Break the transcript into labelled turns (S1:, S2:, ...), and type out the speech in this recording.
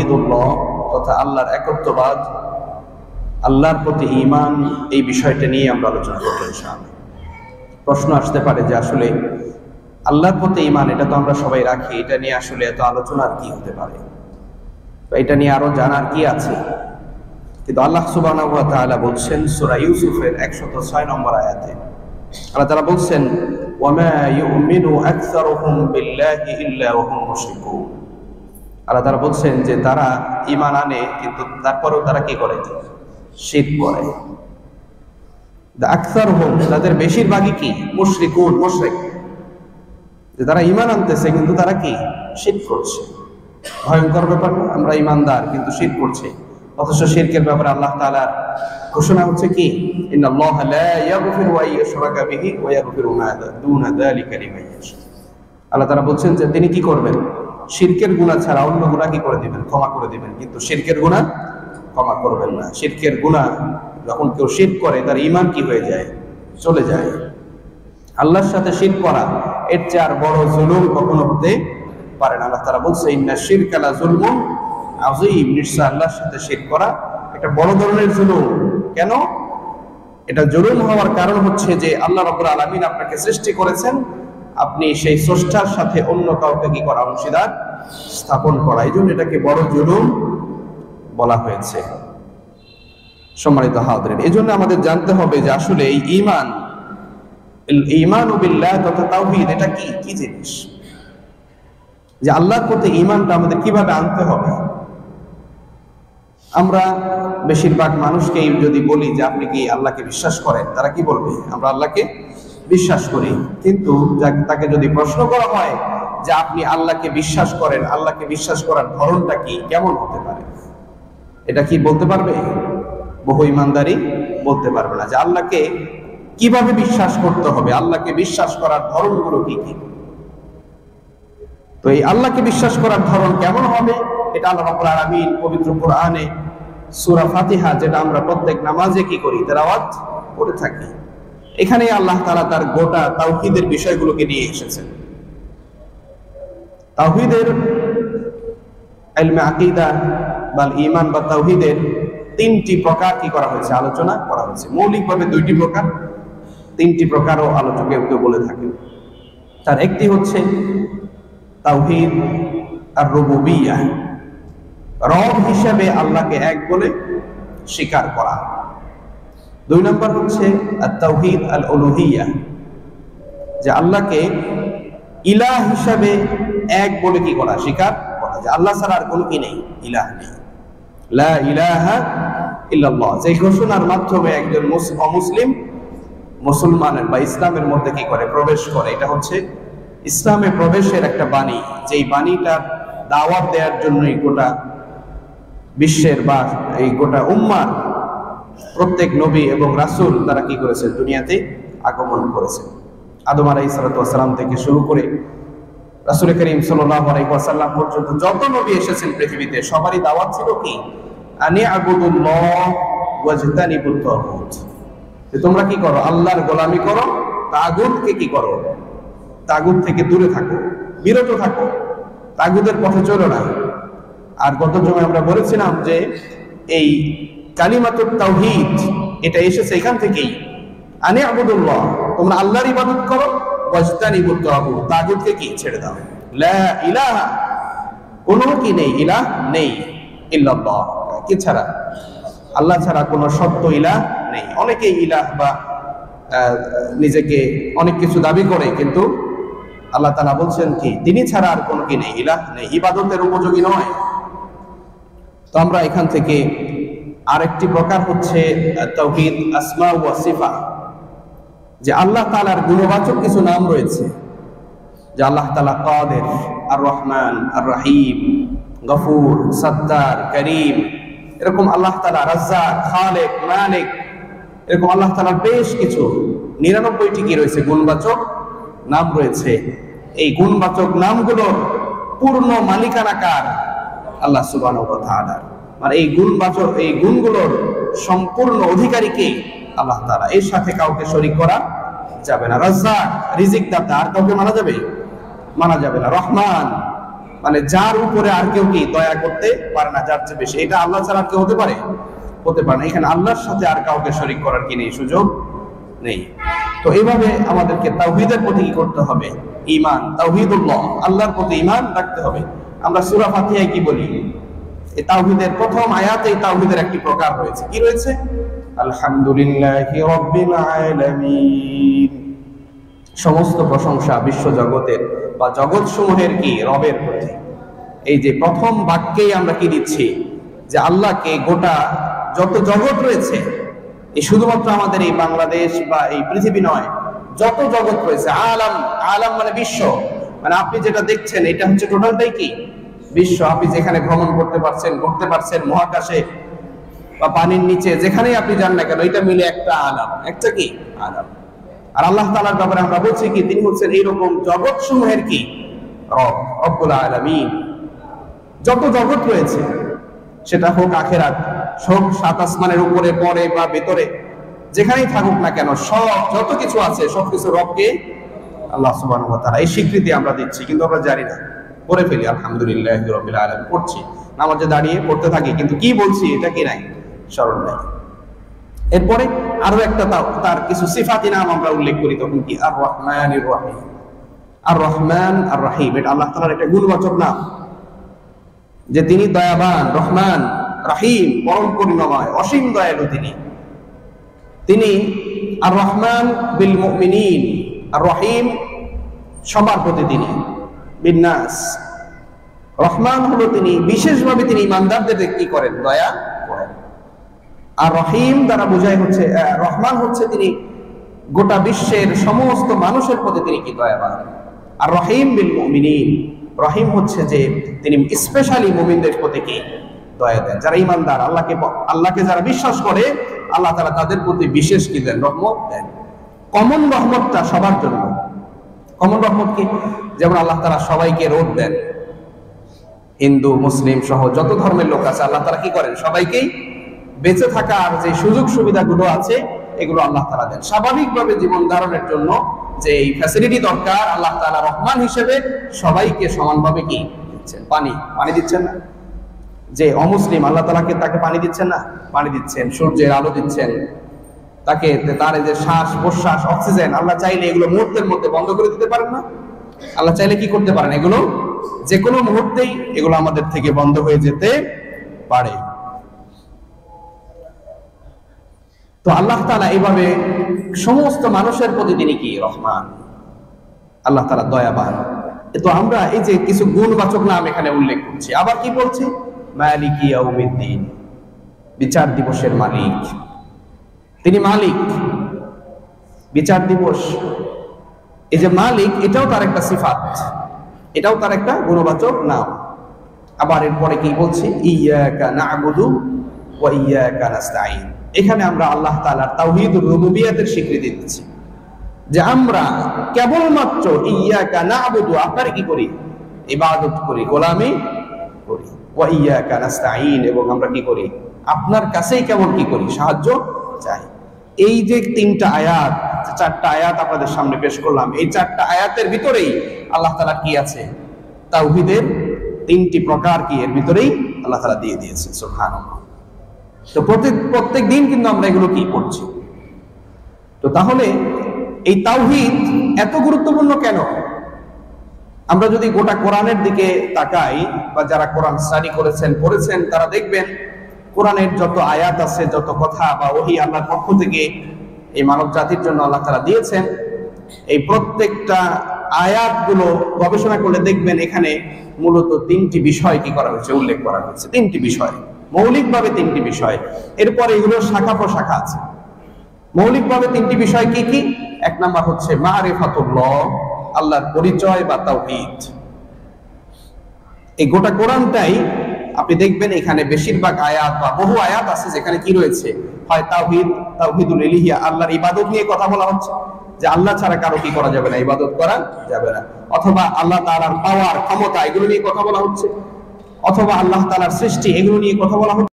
S1: তাওহীদুল্লাহ তথা আল্লাহর একত্ববাদ, আল্লাহর প্রতি ঈমান, এই বিষয়টা নিয়ে আমরা আলোচনা করব ইনশাআল্লাহ। প্রশ্ন আসতে পারে যে আসলে আল্লাহর প্রতি ঈমান এটা তো আমরা সবাই রাখি, এটা নিয়ে আসলে এত আলোচনার কি হতে পারে, এটা নিয়ে আরো জানার কি আছে? কিন্তু আল্লাহ সুবহানাহু ওয়া তাআলা বলছেন সূরা ইউসুফের 106 নম্বর আয়াতে, আল্লাহ তাআলা বলছেন ওয়ামা ইউমিনু আকসারুহুম বিল্লাহি ইল্লা ওয়া হুম মুশরিকুন। আল্লাহ তাআলা বলছেন যে তারা ঈমান আনে কিন্তু তারপরেও তারা কি করে? শিরক করে। আকসারুহুম তাদের বেশিরভাগই কি? মুশরিকুন, মুশরিক। যে তারা ঈমান আনতেছে কিন্তু তারা কি? শিরক করছে। ভয়ঙ্কর ব্যাপার না? আমরা ঈমানদার কিন্তু শিরক করছে। অথচ শিরকের ব্যাপারে আল্লাহ তাআলার ঘোষণা হচ্ছে কি? ইন্নাল্লাহা লা ইয়াগফিরু আন ইউশরাকা বিহি ওয়া ইয়াগফিরু মা দুনা যালিকা লিমান ইয়াশা। আল্লাহ তাআলা বলছেন যে তিনি কি করবেন? শিরকের গুনাহ ছাড়া অন্য গুনাহ কি করে দিবেন? ক্ষমা করে দিবেন, কিন্তু শিরকের গুনাহ ক্ষমা করবেন না। শিরকের গুনাহ যখন কেউ শিরক করে তার ঈমান কি হয়ে যায়? চলে যায়। আল্লাহর সাথে শিরক করা এর চেয়ে আর বড় জুলুম কখনো হতে পারে না। আল্লাহ তাআলা বলছে ইন্না শিরকা লা যুলমুন আযীম, নিশ্চয় আল্লাহর সাথে শিরক করা একটা বড় ধরনের জুলুম। কেন? এটা জুলুম হওয়ার কারণ হচ্ছে যে আল্লাহ রাব্বুল আলামিন আপনাকে সৃষ্টি করেছেন, আপনি সেই স্রষ্টার সাথে অন্য কাউকে কি করা? অংশীদার স্থাপন করা। এই জন্য এটাকে বড় জুলুম বলা হয়েছে। সম্মানিত হাজিরিন, এই জন্য আমাদের জানতে হবে যে আসলে এই ঈমান, ঈমানু বিল্লাহ তথা তাওহীদ এটা কি কি জিনিস, যে আল্লাহর প্রতি ঈমানটা আমাদের কিভাবে আনতে হবে। আমরা বেশিরভাগ মানুষকেই যদি বলি যে আপনি কি আল্লাহকে বিশ্বাস করেন, তারা কি বলবে? আমরা আল্লাহকে বিশ্বাস করি। কিন্তু তাকে যদি প্রশ্ন করা হয় যে আপনি আল্লাহকে বিশ্বাস করেন, আল্লাহকে বিশ্বাস করার ধরনটা কি, কেমন হতে পারে, এটা কি বলতে পারবে? বহু ঈমানদারই বলতে পারবে না যে আল্লাহকে কিভাবে বিশ্বাস করতে হবে, আল্লাহকে বিশ্বাস করার ধরনগুলো কি কি। তো এই আল্লাহকে বিশ্বাস করার ধরন কেমন হবে, এটা আল্লাহ রাব্বুল আলামিন পবিত্র কোরআনে সূরা ফাতিহা, যেটা আমরা প্রত্যেক নামাজে কি করি? তেলাওয়াত করে থাকি, এখানে আল্লাহ তাআলা তার গোটা তাওহীদের বিষয়গুলোকে নিয়ে এসেছেন। তাওহীদের ইলমে আকীদা বা ঈমান বা তাওহীদের তিনটি প্রকার কি করা হয়েছে? আলোচনা করা হয়েছে। মৌলিকভাবে দুইটি প্রকার, তিনটি প্রকারও আলোচকে কেউ বলে থাকেন। তার একটি হচ্ছে তাওহীদ আর রুবুবিয়্যাহ, রব হিসেবে আল্লাহকে এক বলে স্বীকার করা। দুই নম্বর হচ্ছে আত-তাওহীদ আল-উলুহিয়্যাহ, যে আল্লাহকে ইলাহ হিসেবে এক বলে কি করা? স্বীকার করা, যে আল্লাহ ছাড়া আর কোনো কি নেই, ইলাহ নেই। লা ইলাহা ইল্লাল্লাহ, যে ঘোষণার মাধ্যমে একজন অমুসলিম মুসলমানের বা ইসলামের মধ্যে কি করে? প্রবেশ করে। এটা হচ্ছে ইসলামে প্রবেশের একটা বাণী, যেই বাণীটার দাওয়াত দেওয়ার জন্যই গোটা বিশ্বের বা এই গোটা উম্মার প্রত্যেক নবী এবং রাসূল তারা কি করেছে? দুনিয়াতে আগমন করেছে। আদম আলাইহিস সালাম থেকে শুরু করে রাসূল করিম সাল্লাল্লাহু আলাইহি ওয়াসাল্লাম পর্যন্ত যত নবী এসেছেন পৃথিবীতে, সবারই দাওয়াত ছিল কি? আনি আবুদুল্লাহ ওয়াজতানিবুত তাগুত, যে তোমরা কি করো? আল্লাহর গোলামি করো, তাগুতকে কি করো? তাগুত থেকে দূরে থাকো, বিরত থাকো, তাগুতের পথে চলো না। আর গত জুমায় আমরা বলেছিলাম যে এই কালিমাতুত তাওহীদ এটা এসেছে এখান থেকেই, আনি আবুদুল্লাহ, তোমরা আল্লাহর ইবাদত করো, ওয়াজতানিবুত তাগুত, তাগুতকে কি? ছেড়ে দাও। লা ইলাহা, কোনো কি নেই, ইলাহ নেই, ইল্লাল্লাহ, কি ছাড়া? আল্লাহ ছাড়া কোনো সত্য ইলাহ নেই। অনেকেই ইলাহ বা নিজেকে অনেক কিছু দাবি করে, কিন্তু আল্লাহ তাআলা বলছেন কি? তিনি ছাড়া আর কোনো কি নেই, ইলাহ নেই, ইবাদতের উপযোগী নয়। তো আমরা এখান থেকে আরেকটি প্রকার হচ্ছে তাওহীদ আসমা ওয়া সিফা, যে আল্লাহ তাআলার গুণবাচক কিছু নাম রয়েছে, যে আল্লাহ তাআলা কাদের, আর রহমান, আর রহিম, গফুর, সত্তার, করিম, এরকম আল্লাহ তাআলা রাজ্জাক, খালেক, মালিক, এরকম আল্লাহ তাআলার বেশ কিছু 99টি কি রয়েছে? গুণবাচক নাম রয়েছে। এই গুণবাচক নামগুলোর পূর্ণ মালিকানা কার? আল্লাহ সুবহানাহু ওয়া তাআলা। মানে এই গুণবাচক, এই গুণগুলোর সম্পূর্ণ অধিকারী কে? আল্লাহ তাআলা। এর সাথে কাউকে শরীক করা যাবে না। রাজ্জাক, রিজিক দাতা, আর কাউকে মানা যাবে? মানা যাবে না। রহমান, মানে যার উপরে আর কেউ কি দয়া করতে পারে না, যার চেয়ে বেশি। এটা আল্লাহ ছাড়া আর কেউ হতে পারে? হতে পারে না। এখানে আল্লাহর সাথে আর কাউকে শরীক করার কি নেই, সুযোগ নেই। তো এইভাবে আমাদেরকে তাওহীদের প্রতি কি করতে হবে? ঈমান, তাওহীদুল্লাহ, আল্লাহর প্রতি ঈমান রাখতে হবে। আমরা সূরা ফাতিহায় কি বলি? এই তাওহীদের প্রথম আয়াতেই তাওহীদের একটি প্রকার রয়েছে। কি রয়েছে? আলহামদুলিল্লাহি রাব্বিল আলামিন। সমস্ত প্রশংসা বিশ্ব জগতের বা জগৎ সমূহের কি রবের প্রতি। এই যে প্রথম বাক্যেই আমরা কি দিচ্ছি? যে আল্লাহকে গোটা যত জগৎ রয়েছে, এই শুধুমাত্র আমাদের এই বাংলাদেশ বা এই পৃথিবী নয়, যত জগৎ রয়েছে, আলাম, আলাম মানে বিশ্ব, মানে আপনি যেটা দেখছেন এটা হচ্ছে টোটালটাই কি বিশ্ব। আপনি যেখানে ভ্রমণ করতে পারছেন, ঘুরতে পারছেন, মহাকাশে বা পানির নিচে যেখানেই আপনি যান না কেন, এটা মিলে একটা আলাম, একটা কি আলাম। আর আল্লাহ তাআলার ব্যাপারে আমরা বলছি কি, তিনি হচ্ছেন এইরকম জগৎ সমূহের কি রব, রব্বুল আলামিন। যত জগৎ রয়েছে, সেটা হোক আখিরাত, হোক সাত আসমানের উপরে, পরে বা ভেতরে, যেখানেই থাকুক না কেন, সব যত কিছু আছে সবকিছু রবকে আল্লাহ সুবহানাহু ওয়া তাআলা। এই স্বীকৃতি আমরা দিচ্ছি, কিন্তু আমরা জানি না, করে ফেলি আলহামদুলিল্লাহি রাব্বিল আলামিন, পড়ছি, নামাজে দাঁড়িয়ে পড়তে থাকি, কিন্তু কি বলছি এটা কি নাই, স্মরণ নাই। এরপরে আরো একটা তার কিছু সিফাতি নাম আমরা উল্লেখ করি, তখন কি আর রহমানির রহিম। আর রহমান আর রহিম এটা আল্লাহ তাআলার একটা গুণবাচক নাম, যে তিনি দয়াবান, রহমান, রহিম, পরম করুণাময়, অসীম দয়ালু। তিনি আর রহমান বিল মুমিনিন, আর রহিম সবার প্রতি, তিনি বিন্নাস। রহমান হলো তিনি বিশেষভাবে তিনি ইমানদারদের কি করেন, দয়া করেন। আর রহিম দ্বারা বোঝায় হচ্ছে, রহমান হচ্ছে তিনি গোটা বিশ্বের সমস্ত মানুষের প্রতি তিনি কি দয়াবান। আর রহিম বিল মুমিনিন, রহিম হচ্ছে যে তিনি স্পেশালি মুমিনদের প্রতি কি দয়া দেন, যারা ইমানদার, আল্লাহকে যারা বিশ্বাস করে, আল্লাহ তাআলা তাদের প্রতি বিশেষ কি দেন, রহমত দেন। কমন রহমতটা সবার জন্য। কমন রহমত কি? যেমন আল্লাহ তাআলা সবাইকে রোদ দেন, হিন্দু মুসলিম সহ যত ধর্মের লোক আছে, আল্লাহ তাআলা কি করেন, সবাইকেই বেঁচে থাকার যে সুযোগ সুবিধাগুলো আছে এগুলো আল্লাহ তাআলা দেন। স্বাভাবিকভাবে জীবন ধারণের জন্য যে এই ফ্যাসিলিটি দরকার, আল্লাহ তাআলা রহমান হিসেবে সবাইকে সমানভাবে কি দিচ্ছেন, পানি দিচ্ছেন না? যে অমুসলিম, আল্লাহ তাআলাকে তাকে পানি দিচ্ছেন না? পানি দিচ্ছেন, সূর্যের আলো দিচ্ছেন তাকে, তার যে শ্বাস প্রশ্বাস, অক্সিজেন, আল্লাহ চাইলে এগুলো মুহূর্তের মধ্যে বন্ধ করে দিতে পারেন না? আল্লাহ চাইলে কি করতে পারেন, এগুলো যে কোনো মুহূর্তেই এগুলো আমাদের থেকে বন্ধ হয়ে যেতে পারে। তো আল্লাহ তাআলা এইভাবে সমস্ত মানুষের প্রতি তিনি কি রহমান, আল্লাহ তাআলা দয়াবান। তো আমরা এই যে কিছু গুণবাচক নাম এখানে উল্লেখ করছি, আবার কি বলছি, মালিকি ইয়াউমিদ্দিন, বিচার দিবসের মালিক। তিনি মালিক, বিচার দিবস, এই যে মালিক, এটাও তার একটা সিফাত, এটাও তার একটা গুণবাচক নাম। আবার এরপরে কি বলছি, ইয়াকা না'বুদু ওয়া ইয়াকা নাস্তাঈন। এখানে আমরা আল্লাহ তাআলার তাওহীদুর রুবুবিয়্যাতের স্বীকৃতি দিচ্ছি, যে আমরা কেবলমাত্র ইয়াকা না'বুদু, আপনার কি করি, ইবাদত করি, গোলামি করি, ওয়া ইয়াকা নাস্তাঈন, এবং আমরা কি করি, আপনার কাছেই কেবল কি করি, সাহায্য চাই। এই যে তিনটা আয়াত, চারটা আয়াত আপনাদের সামনে পেশ করলাম, এই চারটা আয়াতের ভিতরেই আল্লাহ তাআলা কি আছে, তাওহীদের তিনটি প্রকার কি এর ভিতরেই আল্লাহ তাআলা দিয়ে দিয়েছে। সুবহানাল্লাহ। তো প্রত্যেক দিন কিন্তু আমরা এগুলো কি করছি। তো তাহলে এই তাওহীদ এত গুরুত্বপূর্ণ কেন? আমরা যদি গোটা কোরআনের দিকে তাকাই, বা যারা কোরআন স্টাডি করেছেন, পড়েছেন, তারা দেখবেন কোরআনের যত আয়াত আছে, যত কথা বা ওহী আল্লাহর পক্ষ থেকে এই মানব জাতির জন্য আল্লাহ তাআলা দিয়েছেন, এই প্রত্যেকটা আয়াতগুলো গবেষণা করলে দেখবেন এখানে মূলত তিনটি বিষয় কি করা হয়েছে, উল্লেখ করা হয়েছে। তিনটি বিষয়, মৌলিকভাবে তিনটি বিষয়। এরপরে এগুলো শাখা প্রশাখা আছে। মৌলিকভাবে তিনটি বিষয় কি কি? এক নাম্বার হচ্ছে মারিফাতুল্লাহ, আল্লাহর পরিচয় বা তাওহীদ। এই গোটা কোরআনটাই আপনি দেখবেন এখানে বেশিরভাগ আয়াত বা বহু আয়াত আছে যেখানে কি রয়েছে, হয় তাওহীদ, তাওহীদুল ইলাহিয়া, আল্লাহর ইবাদত নিয়ে কথা বলা হচ্ছে, যে আল্লাহ ছাড়া কারো কি করা যাবে না, ইবাদত করা যাবে না, অথবা আল্লাহ তাআলার পাওয়ার, ক্ষমতা, এগুলো নিয়ে কথা বলা হচ্ছে, অথবা আল্লাহ তাআলার সৃষ্টি, এগুলো নিয়ে কথা বলা হচ্ছে।